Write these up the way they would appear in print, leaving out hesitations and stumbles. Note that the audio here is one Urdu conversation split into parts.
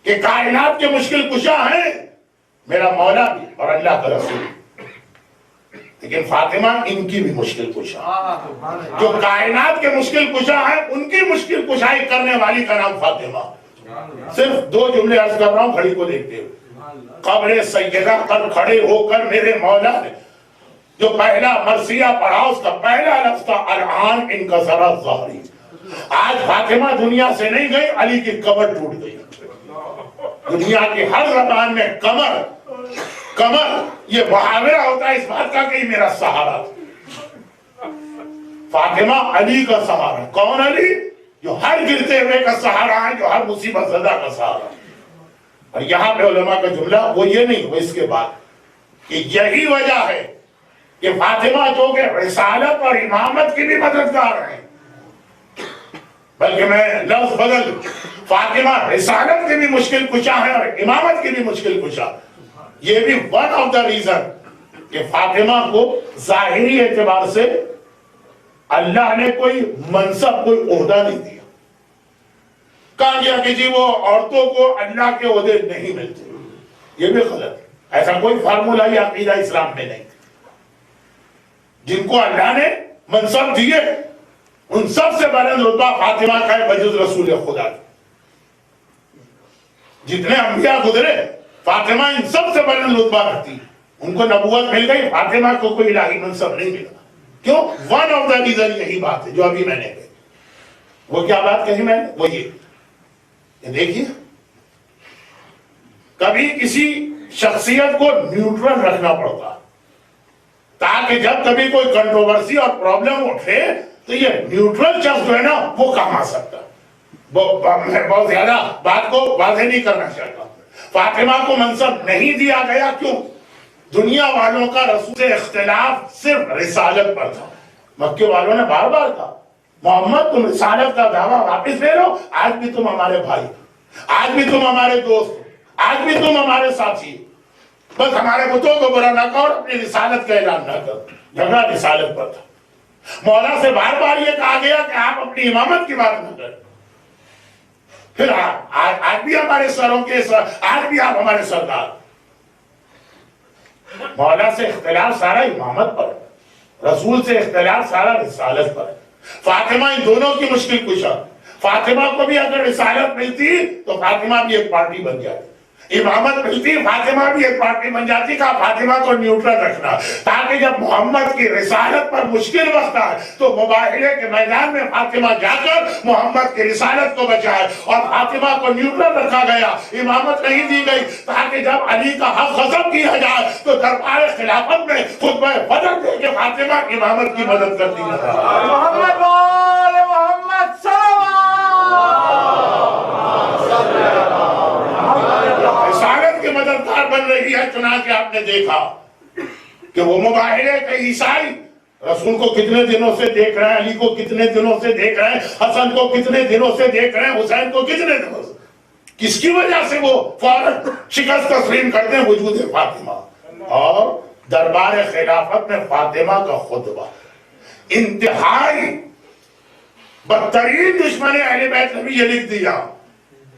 کہ کائنات کے مشکل کشا ہیں میرا مولا بھی اور اللہ کا رسول، لیکن فاطمہ ان کی بھی مشکل کشا، جو کائنات کے مشکل کشا ہیں ان کی مشکل کشائی کرنے والی کا نام فاطمہ۔ صرف 2 جملے عرض کر رہا ہوں گھڑی کو دیکھتے ہوئے۔ قبر سیدہ پر کھڑے ہو کر میرے مولا نے جو پہلا مرثیہ پڑھا اس کا پہلا لفظ تھا الآن انکسر ظہری۔ آج فاطمہ دنیا سے نہیں گئی، علی کی کمر ٹوٹ گئی۔ دنیا کی ہر زبان میں کمر یہ محاورہ ہوتا ہے اس بات کا کہ میرا سہارا۔ فاطمہ علی کا سہارا۔ کون علی؟ جو ہر گرتے ہوئے کا سہارا ہے، جو ہر مصیبت زدہ کا سہارا۔ اور یہاں پہ علماء کا جملہ وہ یہ نہیں، وہ اس کے بعد کہ یہی وجہ ہے کہ فاطمہ جو کہ رسالت اور امامت کی بھی مددگار ہیں، بلکہ میں لفظ بدل، فاطمہ رسالت کی بھی مشکل کشا ہے اور امامت کی بھی مشکل کشا۔ یہ بھی ون آف دا ریزن کہ فاطمہ کو ظاہری اعتبار سے اللہ نے کوئی منصب، کوئی عہدہ نہیں دیا۔ کہا گیا کہ جی وہ عورتوں کو اللہ کے عہدے نہیں ملتے، یہ بھی غلط ہے۔ ایسا کوئی فارمولہ یا عقیدہ اسلام میں نہیں۔ جن کو اللہ نے منصب دیے ان سب سے بلند رتبہ فاطمہ کا ہے بجز رسول خدا۔ جتنے انبیاء گزرے فاطمہ ان سب سے بلند رتبہ رکھتی، ان کو نبوت مل گئی، فاطمہ کو کوئی الہی منصب نہیں ملا۔ کیوں؟ ون آف دا ریزن یہی بات ہے جو ابھی میں نے کہی۔ وہ کیا بات کہی میں نے؟ وہ یہ دیکھیے، کبھی کسی شخصیت کو نیوٹرل رکھنا پڑتا تاکہ جب کبھی کوئی کنٹروورسی اور پرابلم اٹھے تو یہ نیوٹرل شخص جو ہے نا وہ کام آ سکتا۔ میں بہت زیادہ بات کو واضح نہیں کرنا چاہتا۔ فاطمہ کو منصب نہیں دیا گیا، کیوں؟ دنیا والوں کا رسول سے اختلاف صرف رسالت پر تھا۔ مکے والوں نے بار بار کہا محمد تم رسالت کا دعویٰ واپس لے لو، آج بھی تم ہمارے بھائی، آج بھی تم ہمارے دوست، آج بھی تم ہمارے ساتھی، بس ہمارے بتوں کو برا نہ کرو، اپنی رسالت کا اعلان نہ کرو۔ جھگڑا رسالت پر تھا۔ مولا سے بار بار یہ کہا گیا کہ آپ اپنی امامت کی بات نہ کریں، پھر آج بھی ہمارے سروں کے آج بھی آپ ہمارے سردار۔ مولا سے اختلاف سارا امامت پر، رسول سے اختلاف سارا رسالت پر۔ فاطمہ ان دونوں کی مشکل کشا۔ فاطمہ کو بھی اگر رسالت ملتی تو فاطمہ بھی ایک پارٹی بن جاتی، امامت ملتی فاطمہ بھی ایک پارٹی بن جاتی۔ کا فاطمہ کو نیوٹرل رکھنا تاکہ جب محمد کی رسالت پر مشکل وقت آئے تو مباہلے کے میدان میں فاطمہ جا کر محمد کی رسالت کو بچائے۔ اور فاطمہ کو نیوٹرل رکھا گیا، امامت نہیں دی گئی تاکہ جب علی کا حق ختم کیا جائے تو دربار خلافت میں خطبہ فجر دے کے فاطمہ امامت کی مدد کرتی ہے۔ محمد وآل محمد رسالت کی مددگار بن رہی ہے۔ چنانچہ آپ نے دیکھا کہ وہ مباہلے کے عیسائی رسول کو کتنے دنوں سے دیکھ رہے ہیں، علی کو کتنے دنوں سے دیکھ رہے ہیں، حسن کو کتنے دنوں سے دیکھ رہے ہیں، حسین کو کتنے دنوں سے، کس کی وجہ سے وہ فوراً شکست تسلیم کرتے ہیں؟ وجود فاطمہ۔ اور دربار خلافت میں فاطمہ کا خطبہ انتہائی بدترین دشمن اہل بیت نے بھی یہ لکھ دیا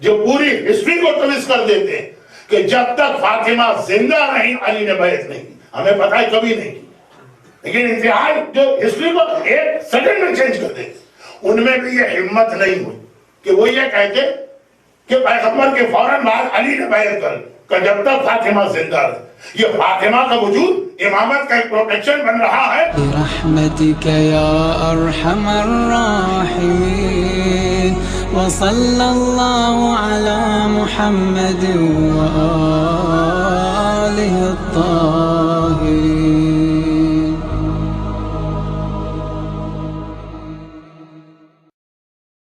جو پوری ہسٹری کو ٹویسٹ کر دیتے ہیں کہ جب تک فاطمہ زندہ نہیں علی نے بیعت نہیں کی۔ ہمیں پتہ ہے کبھی نہیں کی، لیکن انتہائی جو ہسٹری کو ایک سیکنڈ میں چینج کر دیتے، ان میں بھی یہ ہمت نہیں ہوئی کہ وہ یہ کہتے کہ پیغمبر کے فوراً بعد علی نے بیعت کر کہ جب تک فاطمہ زندہ رہے۔ یہ فاطمہ کا وجود امامت کا ایک پروٹیکشن بن رہا ہے۔ برحمتک یا ارحم الراحمین وصلی اللہ علی محمد وآلہ الطاہرین۔